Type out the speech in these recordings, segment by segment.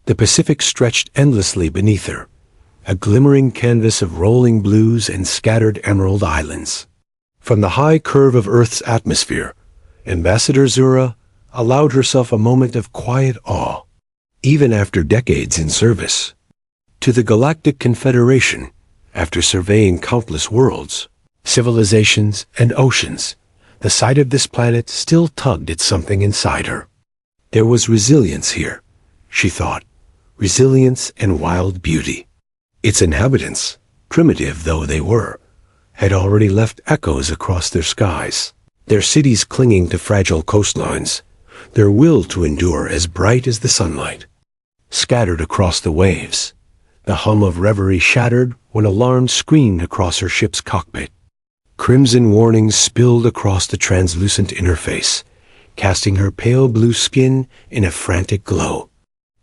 The Pacific stretched endlessly beneath her, a glimmering canvas of rolling blues and scattered emerald islands. From the high curve of Earth's atmosphere, Ambassador Zura allowed herself a moment of quiet awe, even after decades in service. To the Galactic Confederation, after surveying countless worlds, civilizations, and oceans, the sight of this planet still tugged at something inside her. There was resilience here, she thought, resilience and wild beauty. Its inhabitants, primitive though they were, had already left echoes across their skies, their cities clinging to fragile coastlines, their will to endure as bright as the sunlight. Scattered across the waves, the hum of reverie shattered when alarms screamed across her ship's cockpit. Crimson warnings spilled across the translucent interface, casting her pale blue skin in a frantic glow.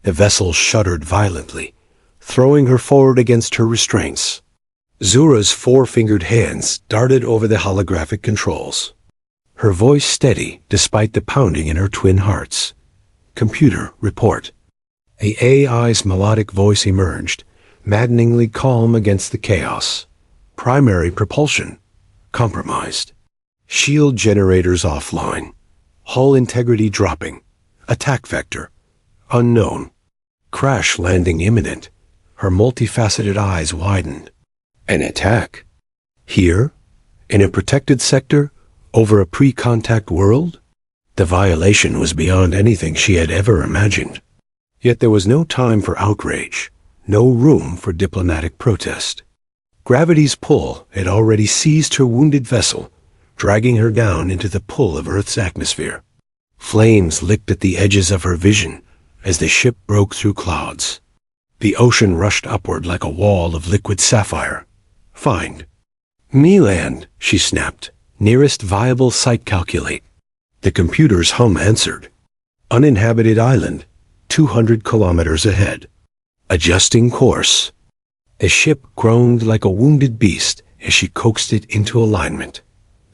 The vessel shuddered violently, throwing her forward against her restraints. Zura's four-fingered hands darted over the holographic controls, her voice steady despite the pounding in her twin hearts. "Computer, report." The AI's melodic voice emerged, maddeningly calm against the chaos. "Primary propulsion compromised. Shield generators offline. Hull integrity dropping. Attack vector unknown. Crash landing imminent." Her multifaceted eyes widened. An attack? Here? In a protected sector? Over a pre-contact world? The violation was beyond anything she had ever imagined. Yet there was no time for outrage, no room for diplomatic protest. Gravity's pull had already seized her wounded vessel, dragging her down into the pull of Earth's atmosphere. Flames licked at the edges of her vision as the ship broke through clouds. The ocean rushed upward like a wall of liquid sapphire. "Find Meland," she snapped. "Nearest viable site calculate." The computer's hum answered. "Uninhabited island, 200 kilometers ahead. Adjusting course." The ship groaned like a wounded beast as she coaxed it into alignment.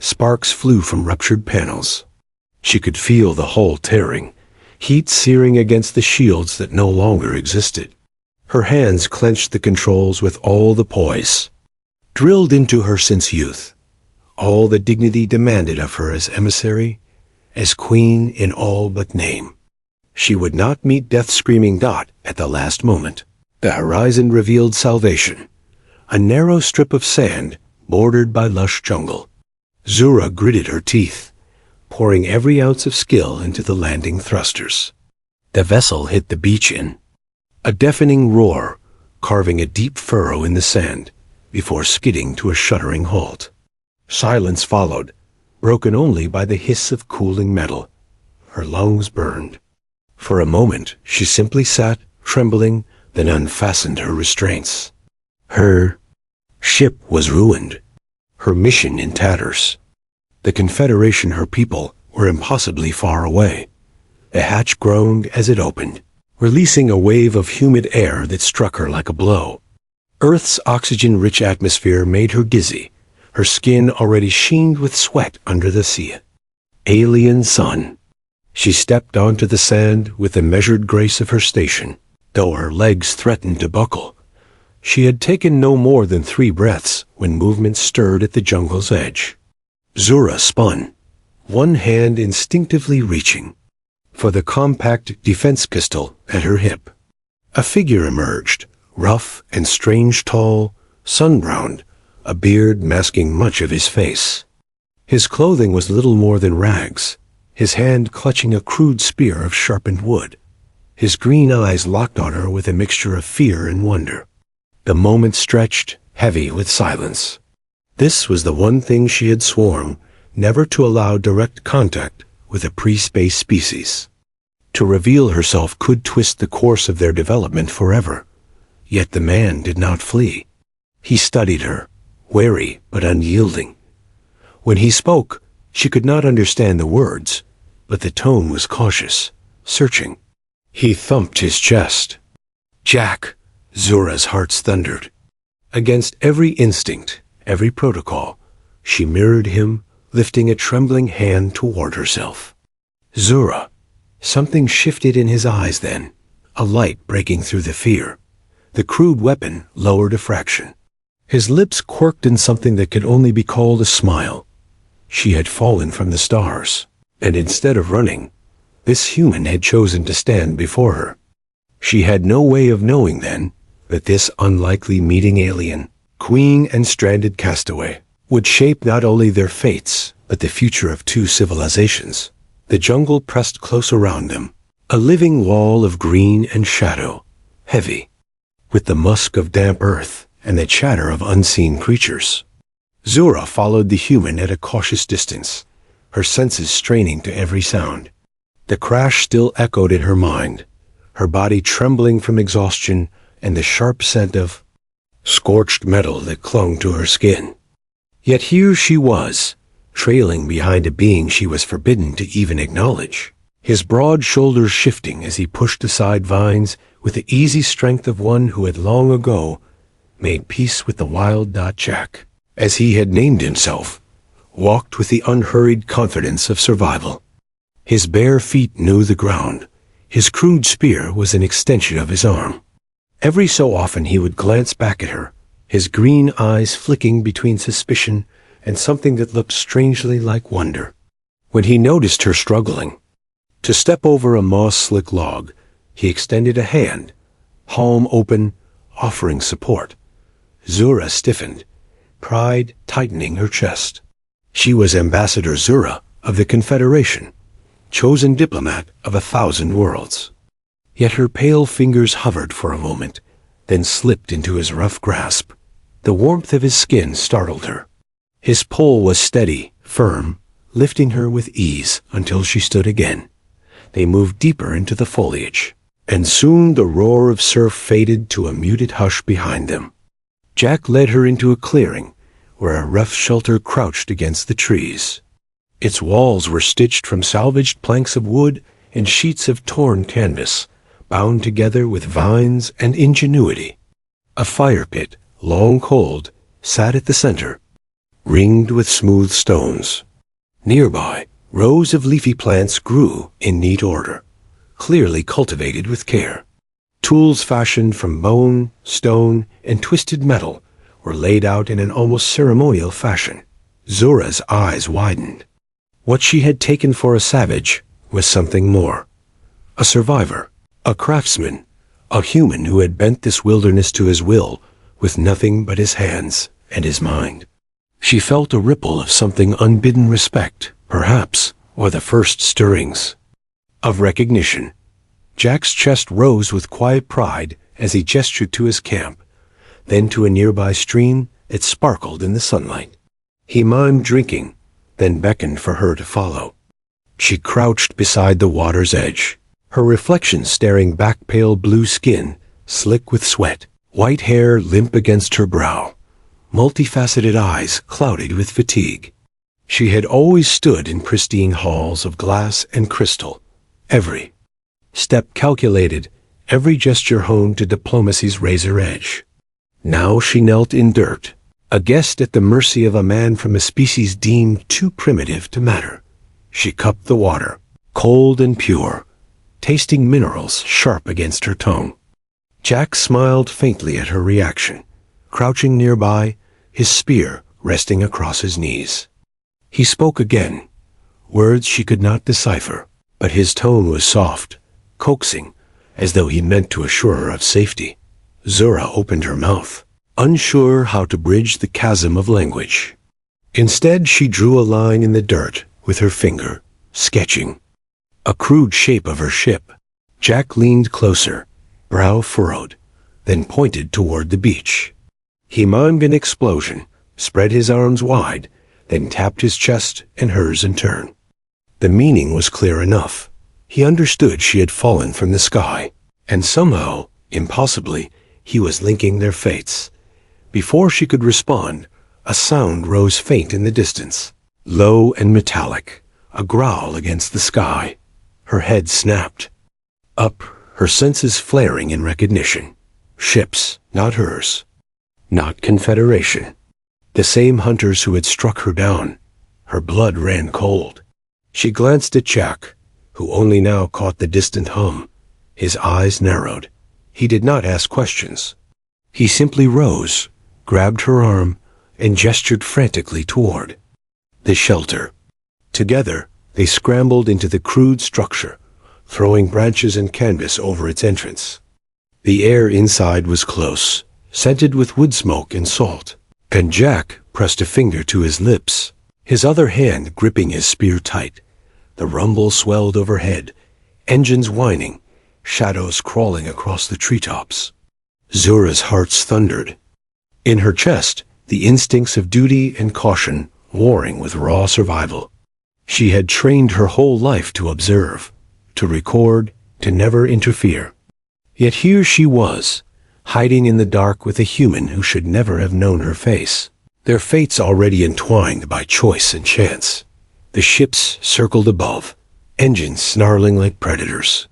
Sparks flew from ruptured panels. She could feel the hull tearing, heat searing against the shields that no longer existed. Her hands clenched the controls with all the poise, drilled into her since youth, all the dignity demanded of her as emissary, as queen in all but name. She would not meet Death's screaming dot at the last moment. The horizon revealed salvation, a narrow strip of sand bordered by lush jungle. Zura gritted her teeth, pouring every ounce of skill into the landing thrusters. The vessel hit the beach in a deafening roar, carving a deep furrow in the sand before skidding to a shuddering halt. Silence followed, broken only by the hiss of cooling metal. Her lungs burned. For a moment, she simply sat, trembling, then unfastened her restraints. Her ship was ruined, her mission in tatters. The Confederation, her people, were impossibly far away. The hatch groaned as it opened, releasing a wave of humid air that struck her like a blow. Earth's oxygen-rich atmosphere made her dizzy, her skin already sheened with sweat under the sea. Alien sun. She stepped onto the sand with the measured grace of her station, though her legs threatened to buckle. She had taken no more than 3 breaths when movement stirred at the jungle's edge. Zura spun, one hand instinctively reaching for the compact defense pistol at her hip. A figure emerged, rough and strange tall, sun-browned, a beard masking much of his face. His clothing was little more than rags, his hand clutching a crude spear of sharpened wood. His green eyes locked on her with a mixture of fear and wonder. The moment stretched, heavy with silence. This was the one thing she had sworn, never to allow direct contact with a pre-space species. To reveal herself could twist the course of their development forever. Yet the man did not flee. He studied her, wary but unyielding. When he spoke, she could not understand the words, but the tone was cautious, searching. He thumped his chest. "Jack," Zura's hearts thundered. Against every instinct, every protocol, she mirrored him, lifting a trembling hand toward herself. "Zura." Something shifted in his eyes then, a light breaking through the fear. The crude weapon lowered a fraction. His lips quirked in something that could only be called a smile. She had fallen from the stars, and instead of running, this human had chosen to stand before her. She had no way of knowing then that this unlikely meeting alien, queen and stranded castaway, would shape not only their fates, but the future of two civilizations. The jungle pressed close around them, a living wall of green and shadow, heavy, with the musk of damp earth and the chatter of unseen creatures. Zura followed the human at a cautious distance, her senses straining to every sound. The crash still echoed in her mind, her body trembling from exhaustion and the sharp scent of scorched metal that clung to her skin. Yet here she was, trailing behind a being she was forbidden to even acknowledge, his broad shoulders shifting as he pushed aside vines with the easy strength of one who had long ago made peace with the wild Jack, as he had named himself, walked with the unhurried confidence of survival. His bare feet knew the ground. His crude spear was an extension of his arm. Every so often he would glance back at her, his green eyes flicking between suspicion and something that looked strangely like wonder. When he noticed her struggling to step over a moss-slick log, he extended a hand, palm open, offering support. Zura stiffened, pride tightening her chest. She was Ambassador Zura of the Confederation, chosen diplomat of 1,000 worlds. Yet her pale fingers hovered for a moment, then slipped into his rough grasp. The warmth of his skin startled her. His pull was steady, firm, lifting her with ease until she stood again. They moved deeper into the foliage, and soon the roar of surf faded to a muted hush behind them. Jack led her into a clearing, where a rough shelter crouched against the trees. Its walls were stitched from salvaged planks of wood and sheets of torn canvas, bound together with vines and ingenuity. A fire pit, long cold, sat at the center, ringed with smooth stones. Nearby, rows of leafy plants grew in neat order, clearly cultivated with care. Tools fashioned from bone, stone, and twisted metal were laid out in an almost ceremonial fashion. Zura's eyes widened. What she had taken for a savage was something more. A survivor, a craftsman, a human who had bent this wilderness to his will with nothing but his hands and his mind. She felt a ripple of something unbidden respect, perhaps, or the first stirrings of recognition. Jack's chest rose with quiet pride as he gestured to his camp, then to a nearby stream that sparkled in the sunlight. He mimed drinking, then beckoned for her to follow. She crouched beside the water's edge, her reflection staring back, pale blue skin, slick with sweat, white hair limp against her brow, multifaceted eyes clouded with fatigue. She had always stood in pristine halls of glass and crystal, every step calculated, every gesture honed to diplomacy's razor edge. Now she knelt in dirt, a guest at the mercy of a man from a species deemed too primitive to matter. She cupped the water, cold and pure, tasting minerals sharp against her tongue. Jack smiled faintly at her reaction, crouching nearby, his spear resting across his knees. He spoke again, words she could not decipher, but his tone was soft, coaxing, as though he meant to assure her of safety. Zura opened her mouth, unsure how to bridge the chasm of language. Instead, she drew a line in the dirt with her finger, sketching a crude shape of her ship. Jack leaned closer, brow furrowed, then pointed toward the beach. He mimed an explosion, spread his arms wide, then tapped his chest and hers in turn. The meaning was clear enough. He understood she had fallen from the sky, and somehow, impossibly, he was linking their fates. Before she could respond, a sound rose faint in the distance, low and metallic, a growl against the sky. Her head snapped. Up, her senses flaring in recognition. Ships, not hers. Not Confederation. The same hunters who had struck her down. Her blood ran cold. She glanced at Jack, who only now caught the distant hum, His eyes narrowed. He did not ask questions. He simply rose, grabbed her arm, and gestured frantically toward the shelter. Together, they scrambled into the crude structure, throwing branches and canvas over its entrance. The air inside was close, scented with wood smoke and salt, and Jack pressed a finger to his lips, his other hand gripping his spear tight. The rumble swelled overhead, engines whining, shadows crawling across the treetops. Zura's hearts thundered. In her chest, the instincts of duty and caution warring with raw survival. She had trained her whole life to observe, to record, to never interfere. Yet here she was, hiding in the dark with a human who should never have known her face. Their fates already entwined by choice and chance. The ships circled above, engines snarling like predators.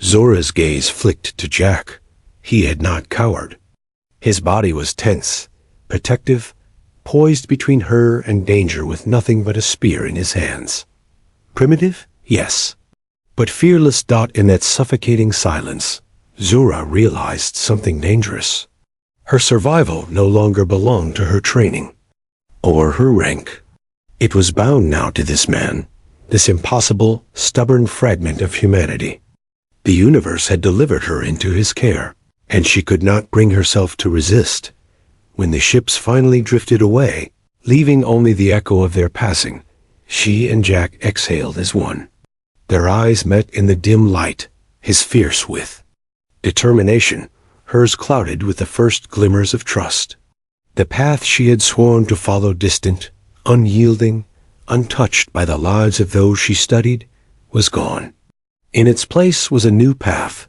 Zora's gaze flicked to Jack. He had not cowered. His body was tense, protective, poised between her and danger with nothing but a spear in his hands. Primitive? Yes. But fearless. In that suffocating silence, Zora realized something dangerous. Her survival no longer belonged to her training, or her rank. It was bound now to this man, this impossible, stubborn fragment of humanity. The universe had delivered her into his care, and she could not bring herself to resist. When the ships finally drifted away, leaving only the echo of their passing, she and Jack exhaled as one. Their eyes met in the dim light, his fierce with determination, hers clouded with the first glimmers of trust. The path she had sworn to follow, distant, unyielding, untouched by the lives of those she studied, was gone. In its place was a new path,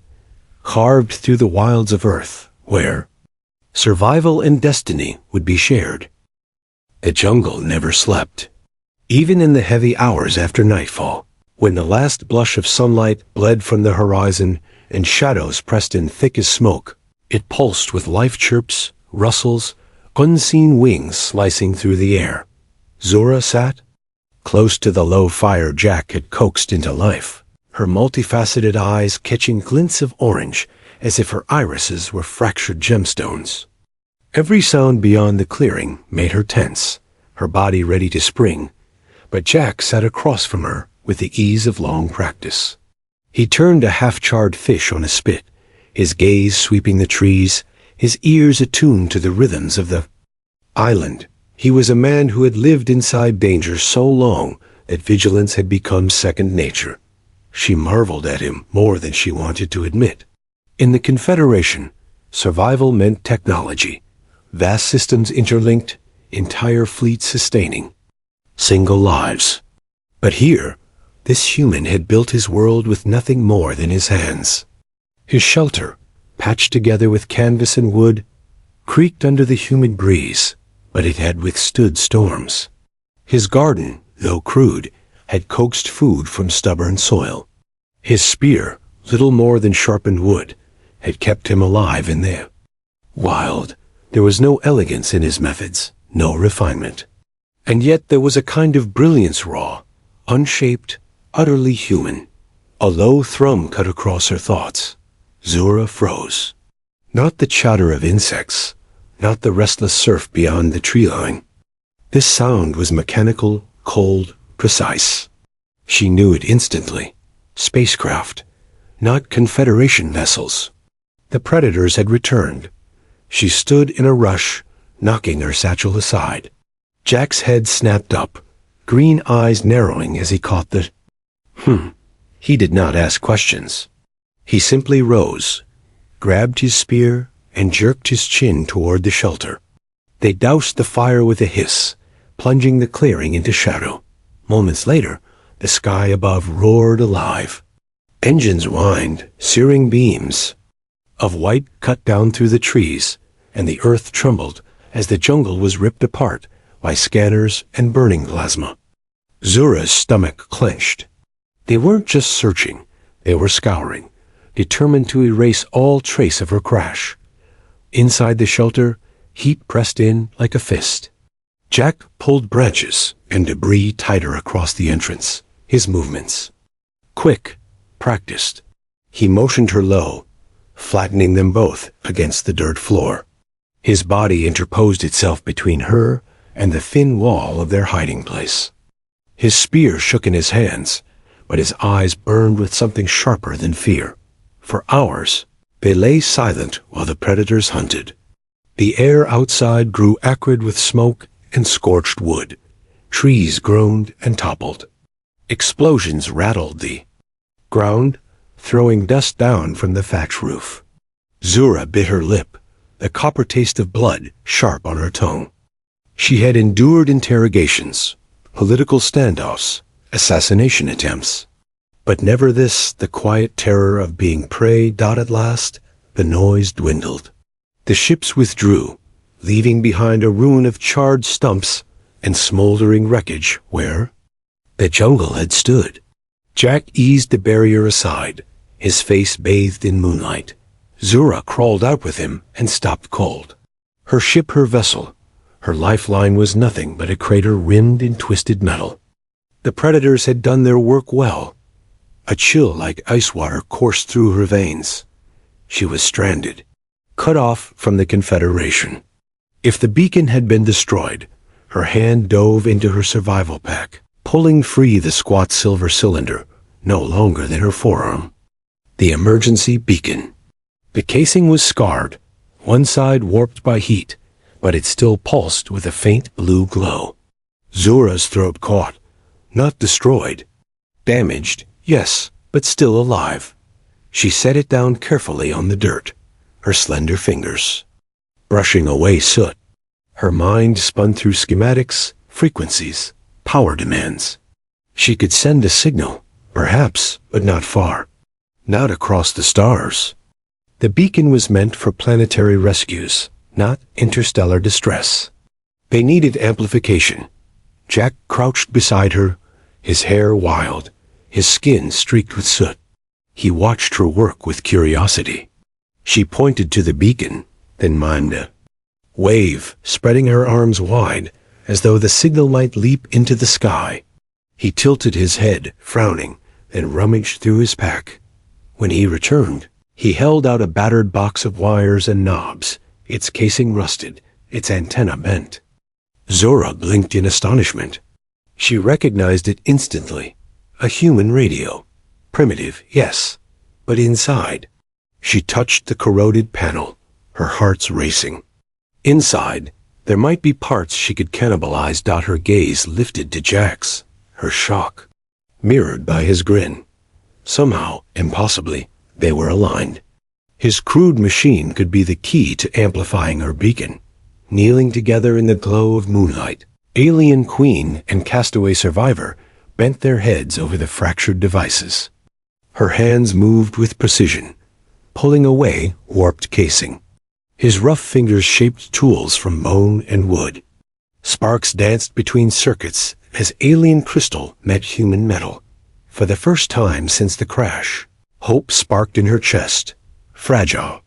carved through the wilds of Earth, where survival and destiny would be shared. The jungle never slept. Even in the heavy hours after nightfall, when the last blush of sunlight bled from the horizon and shadows pressed in thick as smoke, it pulsed with life chirps, rustles, unseen wings slicing through the air. Zora sat close to the low fire Jack had coaxed into life, her multifaceted eyes catching glints of orange as if her irises were fractured gemstones. Every sound beyond the clearing made her tense, her body ready to spring, but Jack sat across from her with the ease of long practice. He turned a half-charred fish on a spit, his gaze sweeping the trees, his ears attuned to the rhythms of the island. He was a man who had lived inside danger so long that vigilance had become second nature. She marveled at him more than she wanted to admit. In the Confederation, survival meant technology, vast systems interlinked, entire fleets sustaining single lives. But here, this human had built his world with nothing more than his hands. His shelter, patched together with canvas and wood, creaked under the humid breeze, but it had withstood storms. His garden, though crude, had coaxed food from stubborn soil. His spear, little more than sharpened wood, had kept him alive in the wild. There was no elegance in his methods, no refinement. And yet there was a kind of brilliance raw, unshaped, utterly human. A low thrum cut across her thoughts. Zora froze. Not the chatter of insects, not the restless surf beyond the tree line. This sound was mechanical, cold, precise. She knew it instantly. Spacecraft, not Confederation vessels. The predators had returned. She stood in a rush, knocking her satchel aside. Jack's head snapped up, green eyes narrowing as he caught the He did not ask questions. He simply rose, grabbed his spear, and jerked his chin toward the shelter. They doused the fire with a hiss, plunging the clearing into shadow. Moments later, the sky above roared alive. Engines whined, searing beams of white cut down through the trees, and the earth trembled as the jungle was ripped apart by scanners and burning plasma. Zora's stomach clenched. They weren't just searching, they were scouring, determined to erase all trace of her crash. Inside the shelter, heat pressed in like a fist. Jack pulled branches and debris tighter across the entrance, his movements quick, practiced. He motioned her low, flattening them both against the dirt floor. His body interposed itself between her and the thin wall of their hiding place. His spear shook in his hands, but his eyes burned with something sharper than fear. For hours, they lay silent while the predators hunted. The air outside grew acrid with smoke and scorched wood. Trees groaned and toppled. Explosions rattled the ground, throwing dust down from the thatch roof. Zura bit her lip, the copper taste of blood sharp on her tongue. She had endured interrogations, political standoffs, assassination attempts, but never this, the quiet terror of being prey. At last, the noise dwindled. The ships withdrew, leaving behind a ruin of charred stumps and smoldering wreckage where the jungle had stood. Jack eased the barrier aside, his face bathed in moonlight. Zura crawled out with him and stopped cold. Her ship, her vessel, her lifeline was nothing but a crater rimmed in twisted metal. The predators had done their work well. A chill like ice water coursed through her veins. She was stranded, cut off from the Confederation. If the beacon had been destroyed, her hand dove into her survival pack, pulling free the squat silver cylinder, no longer than her forearm. The emergency beacon. The casing was scarred, one side warped by heat, but it still pulsed with a faint blue glow. Zura's throat caught, not destroyed. Damaged, yes, but still alive. She set it down carefully on the dirt, her slender fingers brushing away soot. Her mind spun through schematics, frequencies, power demands. She could send a signal, perhaps, but not far. Not across the stars. The beacon was meant for planetary rescues, not interstellar distress. They needed amplification. Jack crouched beside her, his hair wild, his skin streaked with soot. He watched her work with curiosity. She pointed to the beacon, then mimed a wave, spreading her arms wide, as though the signal might leap into the sky. He tilted his head, frowning, then rummaged through his pack. When he returned, he held out a battered box of wires and knobs, its casing rusted, its antenna bent. Zura blinked in astonishment. She recognized it instantly. A human radio. Primitive, yes, but inside. She touched the corroded panel, her heart's racing. Inside, there might be parts she could cannibalize. Her gaze lifted to Jack's, her shock, mirrored by his grin. Somehow, impossibly, they were aligned. His crude machine could be the key to amplifying her beacon. Kneeling together in the glow of moonlight, alien queen and castaway survivor bent their heads over the fractured devices. Her hands moved with precision, pulling away warped casing. His rough fingers shaped tools from bone and wood. Sparks danced between circuits as alien crystal met human metal. For the first time since the crash, hope sparked in her chest, fragile,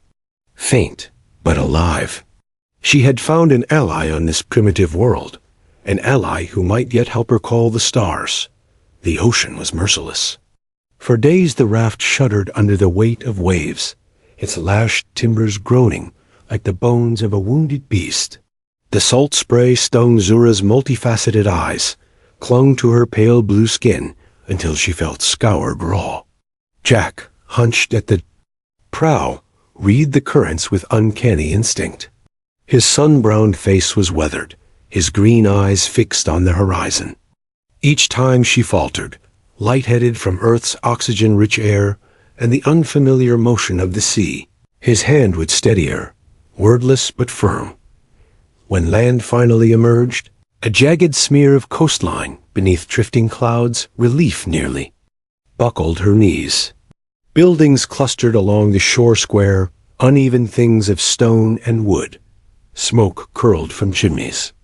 faint, but alive. She had found an ally on this primitive world, an ally who might yet help her call the stars. The ocean was merciless. For days the raft shuddered under the weight of waves, its lashed timbers groaning like the bones of a wounded beast. The salt spray stung Zura's multifaceted eyes, clung to her pale blue skin until she felt scoured raw. Jack, hunched at the prow, read the currents with uncanny instinct. His sun-browned face was weathered, his green eyes fixed on the horizon. Each time she faltered, lightheaded from Earth's oxygen-rich air and the unfamiliar motion of the sea, his hand would steady her, wordless but firm. When land finally emerged, a jagged smear of coastline beneath drifting clouds, relief nearly, buckled her knees. Buildings clustered along the shore square, uneven things of stone and wood. Smoke curled from chimneys.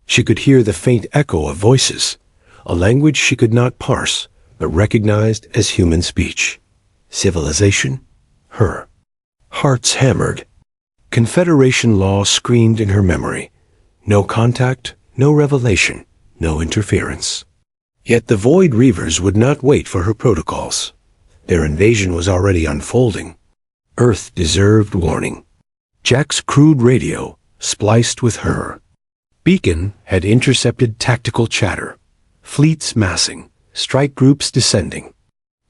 She could hear the faint echo of voices, a language she could not parse, but recognized as human speech. Civilization? Her. Hearts hammered. Confederation law screamed in her memory. No contact, no revelation, no interference. Yet the Void Reavers would not wait for her protocols. Their invasion was already unfolding. Earth deserved warning. Jack's crude radio, spliced with her beacon, had intercepted tactical chatter. Fleets massing, strike groups descending.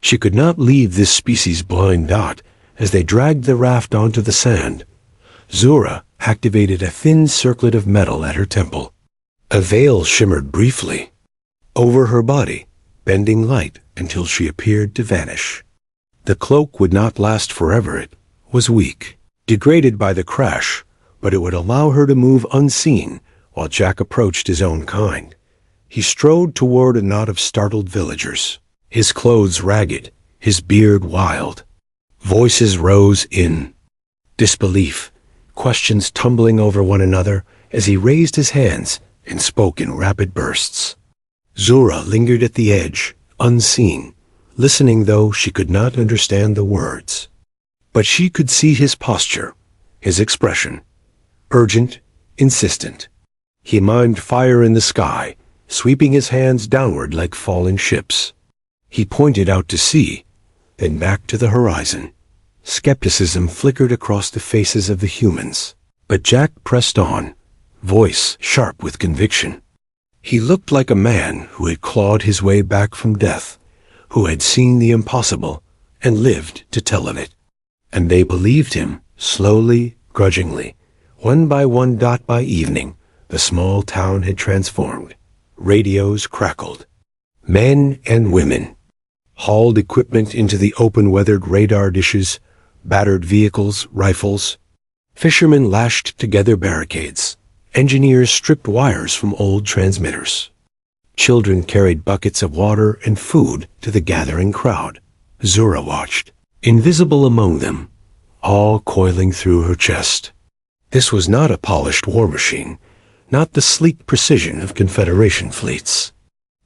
She could not leave this species' blind dot as they dragged the raft onto the sand. Zura activated a thin circlet of metal at her temple. A veil shimmered briefly over her body, bending light until she appeared to vanish. The cloak would not last forever. It was weak, degraded by the crash, but it would allow her to move unseen while Jack approached his own kind. He strode toward a knot of startled villagers, his clothes ragged, his beard wild. Voices rose in disbelief, questions tumbling over one another as he raised his hands and spoke in rapid bursts. Zura lingered at the edge, unseen, listening though she could not understand the words. But she could see his posture, his expression, urgent, insistent. He mimed fire in the sky, sweeping his hands downward like fallen ships. He pointed out to sea, then back to the horizon. Skepticism flickered across the faces of the humans, but Jack pressed on, voice sharp with conviction. He looked like a man who had clawed his way back from death, who had seen the impossible and lived to tell of it. And they believed him, slowly, grudgingly. One by one, dot by evening, the small town had transformed. Radios crackled. Men and women hauled equipment into the open-weathered radar dishes, battered vehicles, rifles. Fishermen lashed together barricades. Engineers stripped wires from old transmitters. Children carried buckets of water and food to the gathering crowd. Zura watched, invisible among them, all coiling through her chest. This was not a polished war machine, not the sleek precision of Confederation fleets.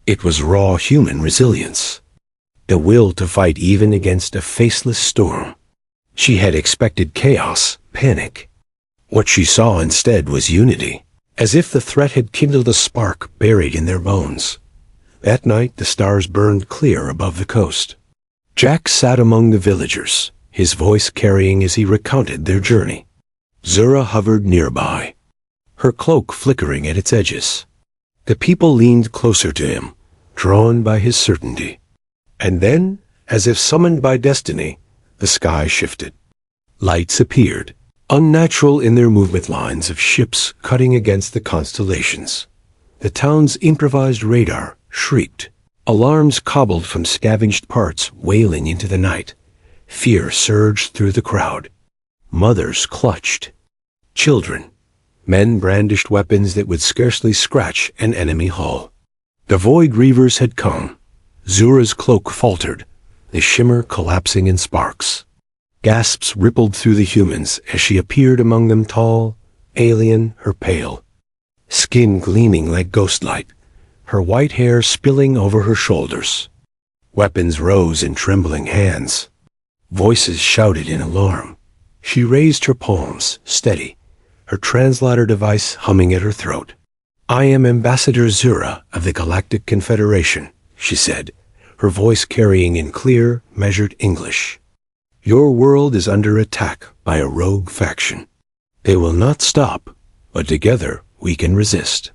It was raw human resilience, the will to fight even against a faceless storm. She had expected chaos, panic. What she saw instead was unity, as if the threat had kindled a spark buried in their bones. That night the stars burned clear above the coast. Jack sat among the villagers, his voice carrying as he recounted their journey. Zura hovered nearby, her cloak flickering at its edges. The people leaned closer to him, drawn by his certainty. And then, as if summoned by destiny, the sky shifted. Lights appeared, unnatural in their movement, lines of ships cutting against the constellations. The town's improvised radar shrieked, alarms cobbled from scavenged parts wailing into the night. Fear surged through the crowd. Mothers clutched. Children. Men brandished weapons that would scarcely scratch an enemy hull. The Void Reavers had come. Zura's cloak faltered, the shimmer collapsing in sparks. Gasps rippled through the humans as she appeared among them, tall, alien, her pale skin gleaming like ghostlight, her white hair spilling over her shoulders. Weapons rose in trembling hands. Voices shouted in alarm. She raised her palms, steady, her translator device humming at her throat. "I am Ambassador Zura of the Galactic Confederation," she said, her voice carrying in clear, measured English. "Your world is under attack by a rogue faction. They will not stop, but together we can resist."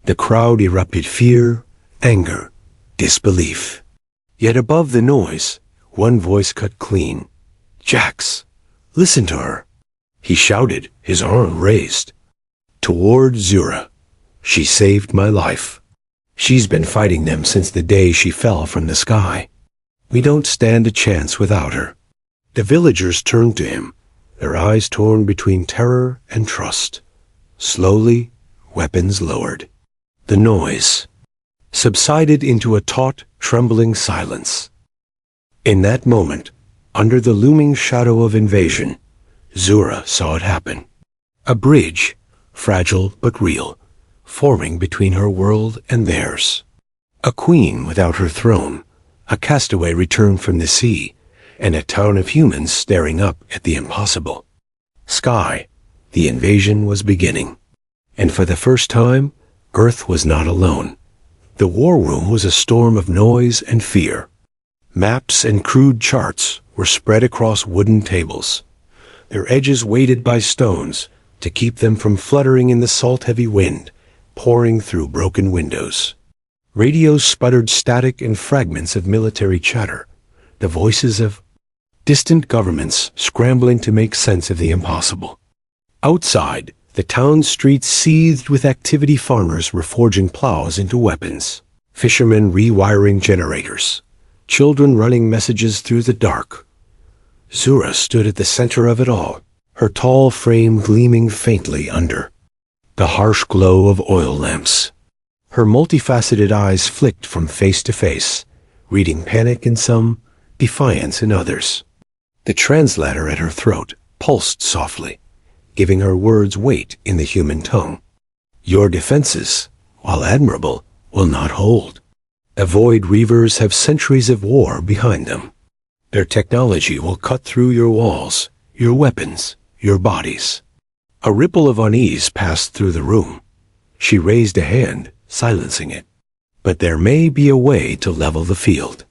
The crowd erupted fear, anger, disbelief. Yet above the noise, one voice cut clean. "Jax, listen to her." He shouted, his arm raised. "Toward Zura. She saved my life. She's been fighting them since the day she fell from the sky. We don't stand a chance without her." The villagers turned to him, their eyes torn between terror and trust. Slowly, weapons lowered. The noise subsided into a taut, trembling silence. In that moment, under the looming shadow of invasion, Zura saw it happen. A bridge, fragile but real, forming between her world and theirs. A queen without her throne, a castaway returned from the sea, and a town of humans staring up at the impossible. Sky, the invasion was beginning. And for the first time, Earth was not alone. The war room was a storm of noise and fear. Maps and crude charts were spread across wooden tables, their edges weighted by stones to keep them from fluttering in the salt-heavy wind pouring through broken windows. Radios sputtered static and fragments of military chatter, the voices of distant governments scrambling to make sense of the impossible. Outside, the town streets seethed with activity. Farmers were forging plows into weapons, fishermen rewiring generators, children running messages through the dark. Zura stood at the center of it all, her tall frame gleaming faintly under the harsh glow of oil lamps. Her multifaceted eyes flicked from face to face, reading panic in some, defiance in others. The translator at her throat pulsed softly, giving her words weight in the human tongue. Your defenses, while admirable, will not hold. Void Reavers have centuries of war behind them. Their technology will cut through your walls, your weapons, your bodies. A ripple of unease passed through the room. She raised a hand, silencing it. But there may be a way to level the field.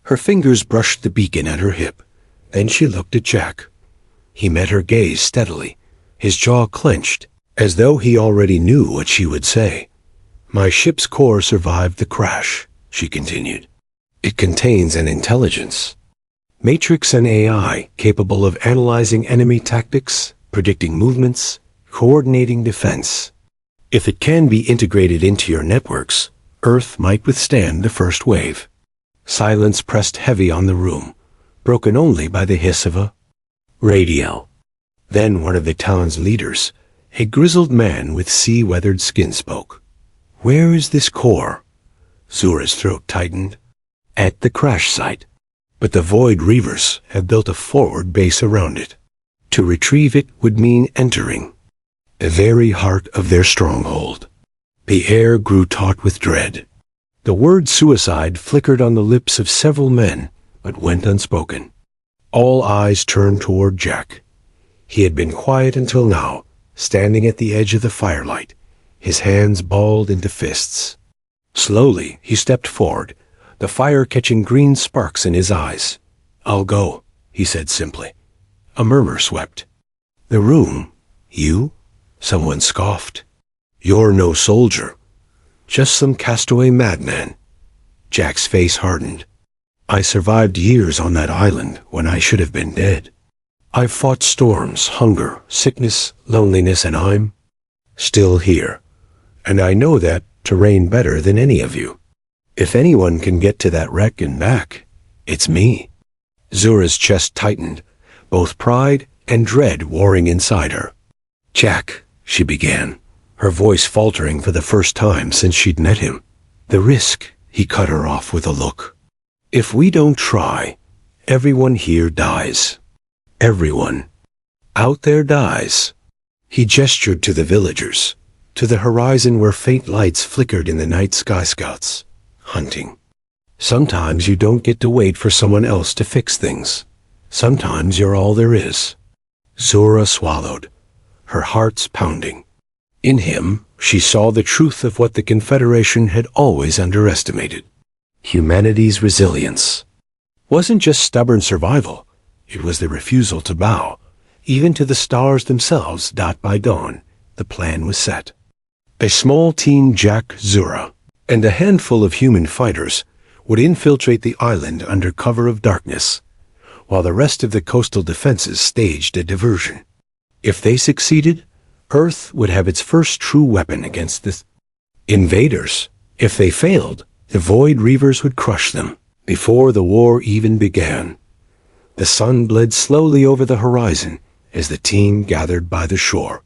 Her fingers brushed the beacon at her hip. Then she looked at Jack. He met her gaze steadily, his jaw clenched, as though he already knew what she would say. My ship's core survived the crash, she continued. It contains an intelligence. Matrix and AI capable of analyzing enemy tactics, predicting movements, coordinating defense. If it can be integrated into your networks, Earth might withstand the first wave. Silence pressed heavy on the room, broken only by the hiss of a radio. Then one of the town's leaders, a grizzled man with sea-weathered skin, spoke. Where is this core? Zura's throat tightened. At the crash site. But the Void Reavers have built a forward base around it. To retrieve it would mean entering the very heart of their stronghold. The air grew taut with dread. The word suicide flickered on the lips of several men, but went unspoken. All eyes turned toward Jack. He had been quiet until now, standing at the edge of the firelight, his hands balled into fists. Slowly, he stepped forward, the fire catching green sparks in his eyes. I'll go, he said simply. A murmur swept the room. You? Someone scoffed. You're no soldier. Just some castaway madman. Jack's face hardened. I survived years on that island when I should have been dead. I've fought storms, hunger, sickness, loneliness, and I'm still here. And I know that terrain better than any of you. If anyone can get to that wreck and back, it's me. Zura's chest tightened, both pride and dread warring inside her. Jack, she began, her voice faltering for the first time since she'd met him. The risk, he cut her off with a look. If we don't try, everyone here dies. Everyone out there dies. He gestured to the villagers, to the horizon where faint lights flickered in the night sky. Scouts, hunting. Sometimes you don't get to wait for someone else to fix things. Sometimes you're all there is. Zura swallowed, her heart's pounding. In him, she saw the truth of what the Confederation had always underestimated. Humanity's resilience wasn't just stubborn survival. It was the refusal to bow, even to the stars themselves. By dawn, the plan was set. A small team, Jack, Zura, and a handful of human fighters would infiltrate the island under cover of darkness, while the rest of the coastal defenses staged a diversion. If they succeeded, Earth would have its first true weapon against the invaders. If they failed, the Void Reavers would crush them before the war even began. The sun bled slowly over the horizon as the team gathered by the shore.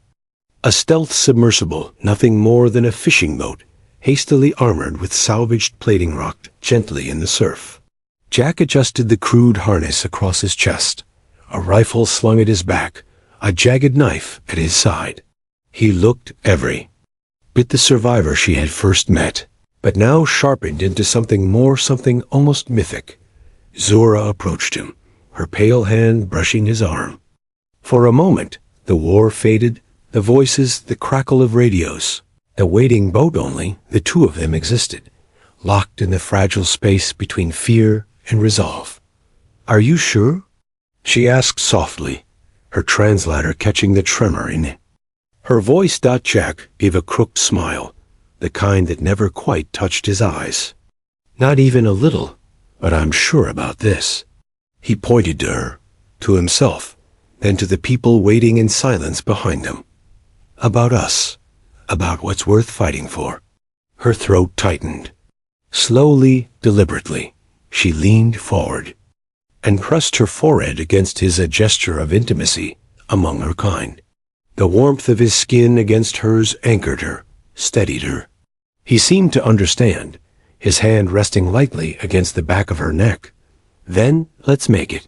A stealth submersible, nothing more than a fishing boat, hastily armored with salvaged plating, rocked gently in the surf. Jack adjusted the crude harness across his chest, a rifle slung at his back, a jagged knife at his side. He looked every bit the survivor she had first met, but now sharpened into something more, something almost mythic. Zura approached him, her pale hand brushing his arm. For a moment, the war faded, the voices, the crackle of radios. The waiting boat only, the two of them existed, locked in the fragile space between fear and resolve. "Are you sure?" she asked softly, her translator catching the tremor in it. Her voice. Jack gave a crooked smile, the kind that never quite touched his eyes. "Not even a little, but I'm sure about this." He pointed to her, to himself, then to the people waiting in silence behind them. "About us, about what's worth fighting for." Her throat tightened. Slowly, deliberately, she leaned forward and pressed her forehead against his, a gesture of intimacy among her kind. The warmth of his skin against hers anchored her, steadied her. He seemed to understand, his hand resting lightly against the back of her neck. "Then, let's make it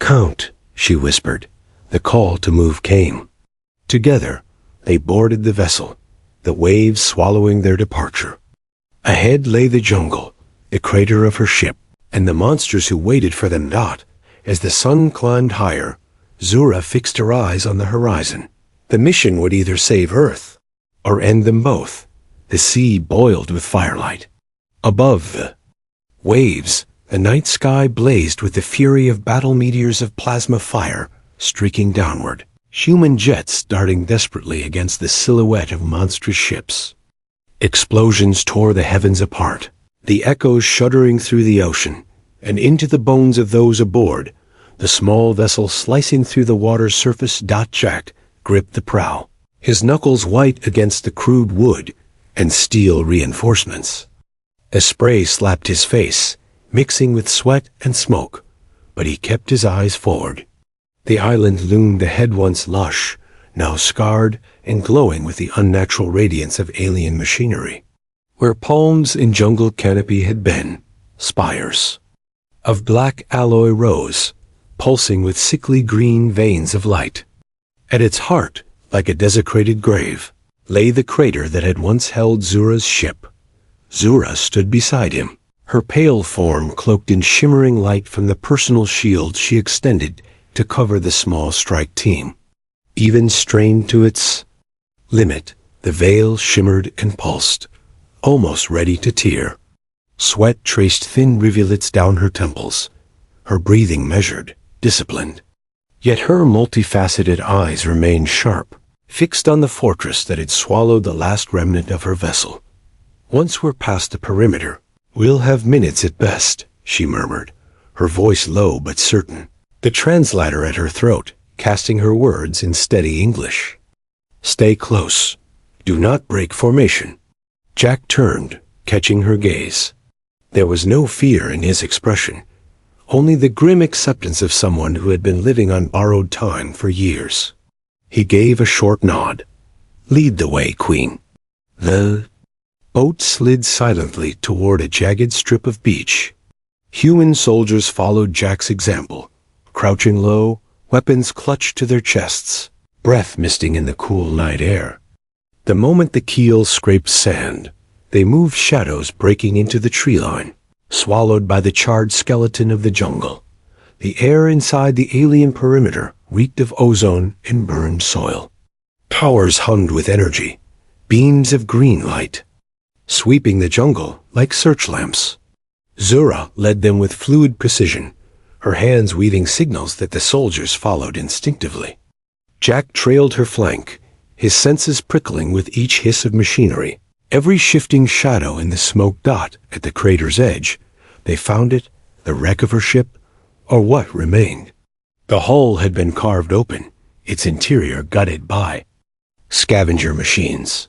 count," she whispered. The call to move came. Together, they boarded the vessel, the waves swallowing their departure. Ahead lay the jungle, the crater of her ship, and the monsters who waited for them. As the sun climbed higher, Zura fixed her eyes on the horizon. The mission would either save Earth or end them both. The sea boiled with firelight. Above the waves, the night sky blazed with the fury of battle meteors of plasma fire streaking downward, human jets darting desperately against the silhouette of monstrous ships. Explosions tore the heavens apart, the echoes shuddering through the ocean and into the bones of those aboard, the small vessel slicing through the water's surface. Jack gripped the prow, his knuckles white against the crude wood and steel reinforcements. A spray slapped his face, mixing with sweat and smoke, but he kept his eyes forward. The island loomed ahead, once lush, now scarred and glowing with the unnatural radiance of alien machinery. Where palms in jungle canopy had been, spires of black alloy rose, pulsing with sickly green veins of light. At its heart, like a desecrated grave, lay the crater that had once held Zura's ship. Zura stood beside him, her pale form cloaked in shimmering light from the personal shield she extended to cover the small strike team. Even strained to its limit, the veil shimmered and pulsed, almost ready to tear. Sweat traced thin rivulets down her temples, her breathing measured, disciplined. Yet her multifaceted eyes remained sharp, fixed on the fortress that had swallowed the last remnant of her vessel. "Once we're past the perimeter, we'll have minutes at best," she murmured, her voice low but certain, the translator at her throat, casting her words in steady English. "Stay close. Do not break formation." Jack turned, catching her gaze. There was no fear in his expression, only the grim acceptance of someone who had been living on borrowed time for years. He gave a short nod. "Lead the way, Queen." The boat slid silently toward a jagged strip of beach. Human soldiers followed Jack's example, crouching low, weapons clutched to their chests, breath misting in the cool night air. The moment the keel scraped sand, they moved, shadows breaking into the tree line, swallowed by the charred skeleton of the jungle. The air inside the alien perimeter reeked of ozone and burned soil. Towers hummed with energy, beams of green light, sweeping the jungle like search lamps. Zura led them with fluid precision, her hands weaving signals that the soldiers followed instinctively. Jack trailed her flank, his senses prickling with each hiss of machinery. Every shifting shadow in the smoke dot at the crater's edge, they found it, the wreck of her ship, or what remained. The hull had been carved open, its interior gutted by scavenger machines.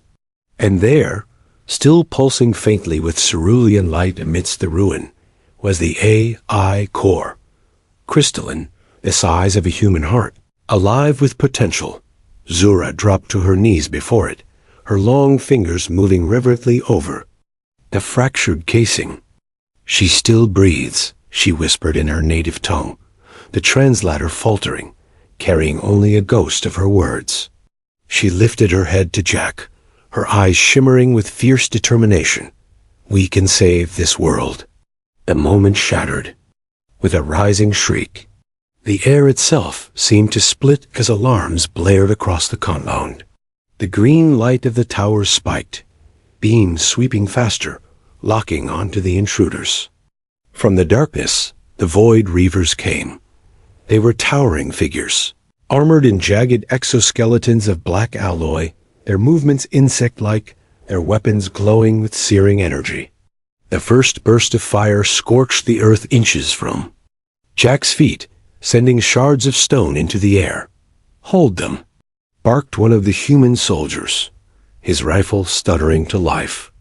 And there, still pulsing faintly with cerulean light amidst the ruin, was the AI core, crystalline, the size of a human heart, alive with potential. Zura dropped to her knees before it, her long fingers moving reverently over the fractured casing. "She still breathes," she whispered in her native tongue, the translator faltering, carrying only a ghost of her words. She lifted her head to Jack, her eyes shimmering with fierce determination. "We can save this world." The moment shattered. With a rising shriek, the air itself seemed to split as alarms blared across the compound. The green light of the towers spiked, beams sweeping faster, locking onto the intruders. From the darkness, the Void Reavers came. They were towering figures, armored in jagged exoskeletons of black alloy, their movements insect-like, their weapons glowing with searing energy. The first burst of fire scorched the earth inches from Jack's feet, sending shards of stone into the air. "Hold them," barked one of the human soldiers, his rifle stuttering to life.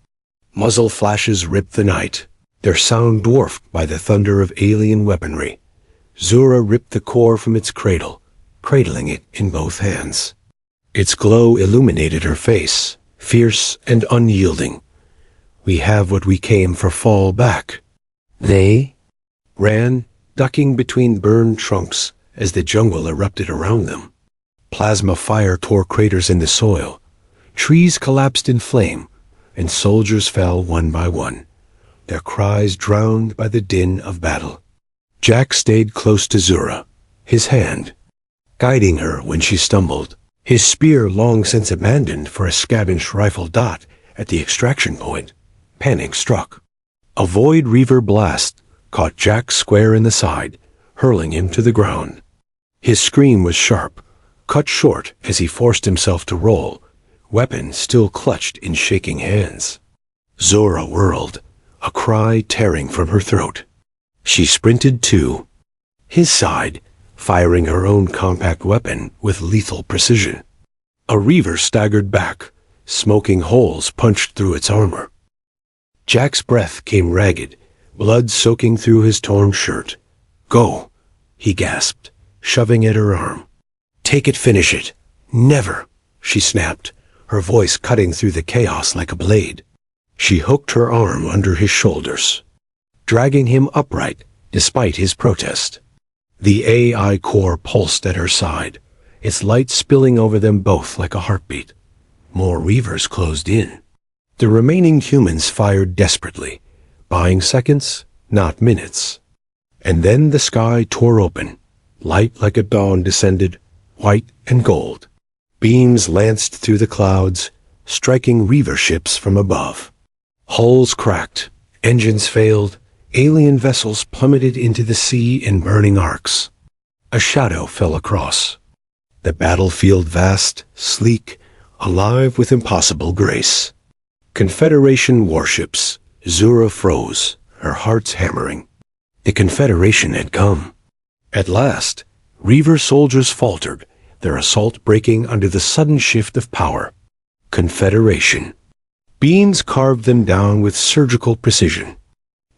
Muzzle flashes ripped the night, their sound dwarfed by the thunder of alien weaponry. Zura ripped the core from its cradle, cradling it in both hands. Its glow illuminated her face, fierce and unyielding. "We have what we came for. Fall back." They ran, ducking between burned trunks as the jungle erupted around them. Plasma fire tore craters in the soil. Trees collapsed in flame, and soldiers fell one by one, their cries drowned by the din of battle. Jack stayed close to Zura, his hand guiding her when she stumbled, his spear long since abandoned for a scavenged rifle dot at the extraction point. Panic struck. A Void Reaver blast caught Jack square in the side, hurling him to the ground. His scream was sharp, cut short as he forced himself to roll, weapon still clutched in shaking hands. Zora whirled, a cry tearing from her throat. She sprinted to his side, firing her own compact weapon with lethal precision. A Reaver staggered back, smoking holes punched through its armor. Jack's breath came ragged, blood soaking through his torn shirt. "Go," he gasped, shoving at her arm. "Take it, finish it." "Never," she snapped, her voice cutting through the chaos like a blade. She hooked her arm under his shoulders, dragging him upright despite his protest. The AI core pulsed at her side, its light spilling over them both like a heartbeat. More Reavers closed in. The remaining humans fired desperately, buying seconds, not minutes. And then the sky tore open. Light like a dawn descended, white and gold. Beams lanced through the clouds, striking Reaver ships from above. Hulls cracked, engines failed, alien vessels plummeted into the sea in burning arcs. A shadow fell across. The battlefield vast, sleek, alive with impossible grace. Confederation warships. Zura froze, her heart's hammering. The Confederation had come. At last, Reaver soldiers faltered, their assault breaking under the sudden shift of power. Confederation. Beams carved them down with surgical precision.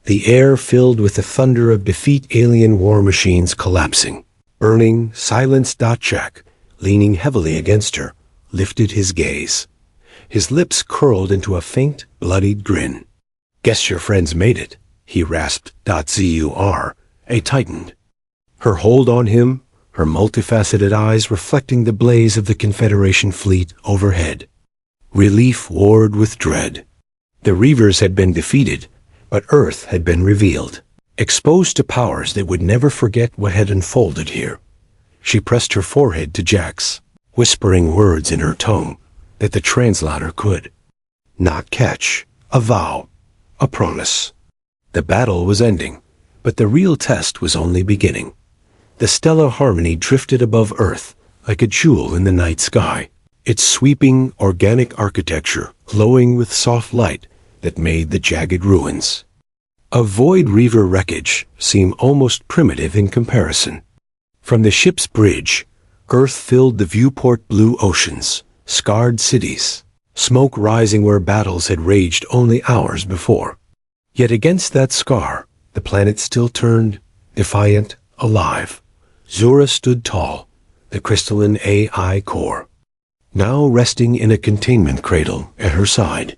The air filled with the thunder of defeat, alien war machines collapsing. Burning, silenced. Jack, leaning heavily against her, lifted his gaze. His lips curled into a faint, bloodied grin. "Guess your friends made it," he rasped. Zur, a tightened. Her hold on him, her multifaceted eyes reflecting the blaze of the Confederation fleet overhead. Relief warred with dread. The Reavers had been defeated, but Earth had been revealed, exposed to powers that would never forget what had unfolded here. She pressed her forehead to Jack's, whispering words in her tongue that the translator could not catch. A vow, a promise. The battle was ending, but the real test was only beginning. The stellar harmony drifted above Earth like a jewel in the night sky, its sweeping, organic architecture glowing with soft light that made the jagged ruins. A Void Reaver wreckage seemed almost primitive in comparison. From the ship's bridge, Earth filled the viewport. Blue oceans, scarred cities, smoke rising where battles had raged only hours before. Yet against that scar, the planet still turned, defiant, alive. Zura stood tall, the crystalline AI core, now resting in a containment cradle at her side.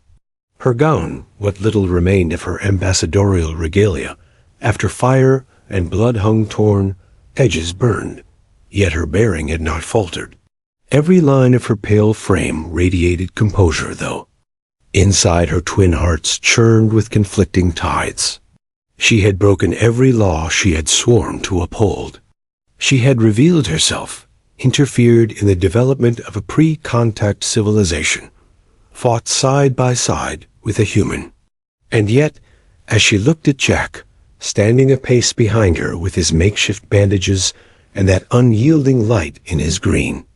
Her gown, what little remained of her ambassadorial regalia, after fire and blood hung torn, edges burned, yet her bearing had not faltered. Every line of her pale frame radiated composure, though. Inside her twin hearts churned with conflicting tides. She had broken every law she had sworn to uphold. She had revealed herself, interfered in the development of a pre-contact civilization, fought side by side with a human. And yet, as she looked at Jack, standing a pace behind her with his makeshift bandages and that unyielding light in his green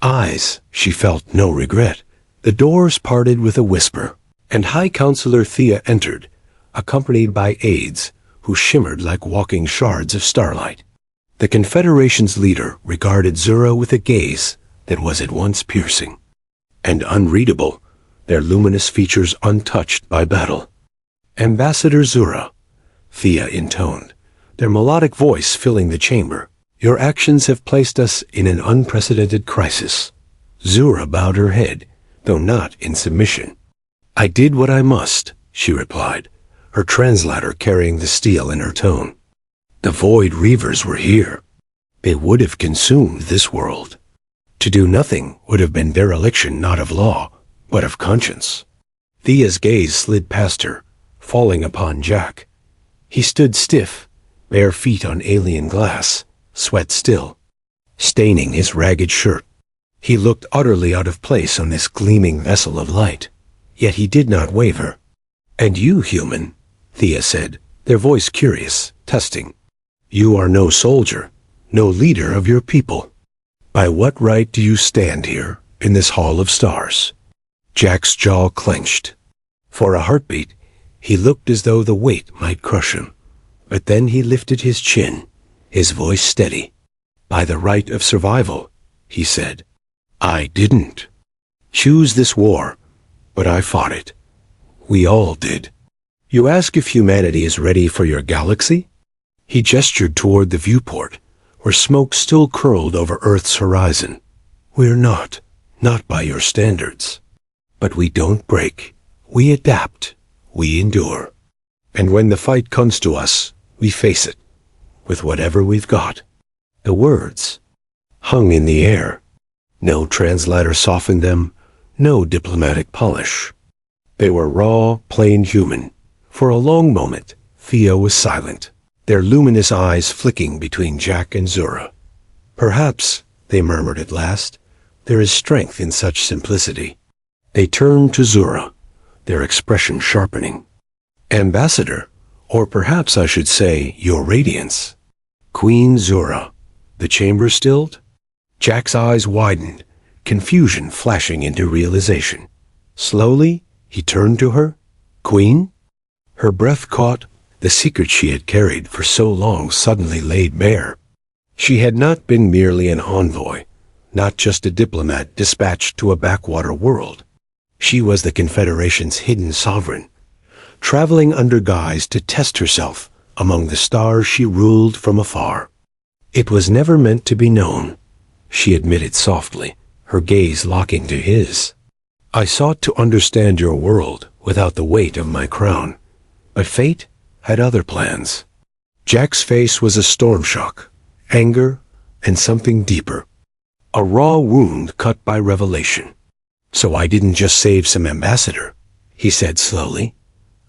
eyes. She felt no regret. The doors parted with a whisper, and High Counselor Thea entered, accompanied by aides who shimmered like walking shards of starlight. The Confederation's leader regarded Zura with a gaze that was at once piercing and unreadable, their luminous features untouched by battle. "Ambassador Zura," Thea intoned, their melodic voice filling the chamber, "your actions have placed us in an unprecedented crisis." Zura bowed her head, though not in submission. "I did what I must," she replied, her translator carrying the steel in her tone. "The Void Reavers were here. They would have consumed this world. To do nothing would have been dereliction not of law, but of conscience." Thea's gaze slid past her, falling upon Jack. He stood stiff, bare feet on alien glass, sweat still, staining his ragged shirt. He looked utterly out of place on this gleaming vessel of light, yet he did not waver. "And you, human," Thea said, their voice curious, testing. "You are no soldier, no leader of your people. By what right do you stand here, in this hall of stars?" Jack's jaw clenched. For a heartbeat, he looked as though the weight might crush him. But then he lifted his chin, his voice steady. "By the right of survival," he said. "I didn't choose this war, but I fought it. We all did. You ask if humanity is ready for your galaxy?" He gestured toward the viewport, where smoke still curled over Earth's horizon. "We're not by your standards. But we don't break. We adapt. We endure. And when the fight comes to us, we face it, with whatever we've got." The words hung in the air. No translator softened them, no diplomatic polish. They were raw, plain human. For a long moment, Thea was silent, their luminous eyes flicking between Jack and Zura. "Perhaps," they murmured at last, "there is strength in such simplicity." They turned to Zura, their expression sharpening. "Ambassador, or perhaps I should say, Your Radiance." "Queen Zura." The chamber stilled. Jack's eyes widened, confusion flashing into realization. Slowly, he turned to her. "Queen?" Her breath caught, the secret she had carried for so long suddenly laid bare. She had not been merely an envoy, not just a diplomat dispatched to a backwater world. She was the Confederation's hidden sovereign, traveling under guise to test herself among the stars she ruled from afar. "It was never meant to be known," she admitted softly, her gaze locking to his. "I sought to understand your world without the weight of my crown, but fate had other plans." Jack's face was a storm shock, anger, and something deeper. A raw wound cut by revelation. "So I didn't just save some ambassador," he said slowly.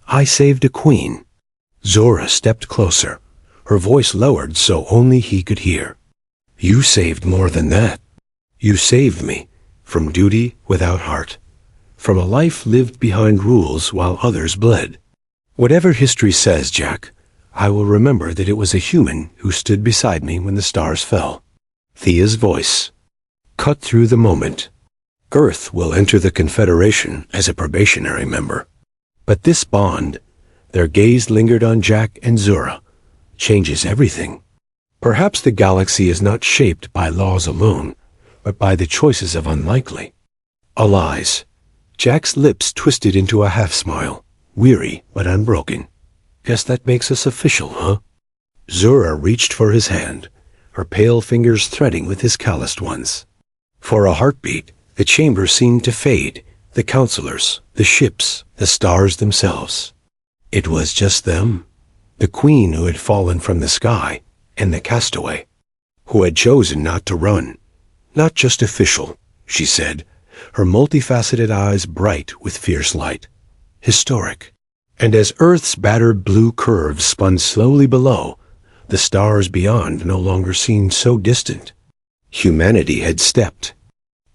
"I saved a queen." Zora stepped closer, her voice lowered so only he could hear. "You saved more than that. You saved me from duty without heart, from a life lived behind rules while others bled. Whatever history says, Jack, I will remember that it was a human who stood beside me when the stars fell." Thea's voice cut through the moment. "Earth will enter the Confederation as a probationary member. But this bond," their gaze lingered on Jack and Zura, "changes everything. Perhaps the galaxy is not shaped by laws alone, but by the choices of unlikely allies." Jack's lips twisted into a half-smile, weary but unbroken. "Guess that makes us official, huh?" Zura reached for his hand, her pale fingers threading with his calloused ones. For a heartbeat, the chamber seemed to fade, the counselors, the ships, the stars themselves. It was just them, the queen who had fallen from the sky, and the castaway, who had chosen not to run. "Not just official," she said, her multifaceted eyes bright with fierce light. "Historic." And as Earth's battered blue curves spun slowly below, the stars beyond no longer seemed so distant. Humanity had stepped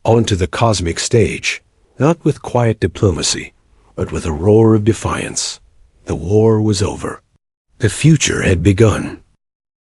onto the cosmic stage, not with quiet diplomacy, but with a roar of defiance. The war was over. The future had begun.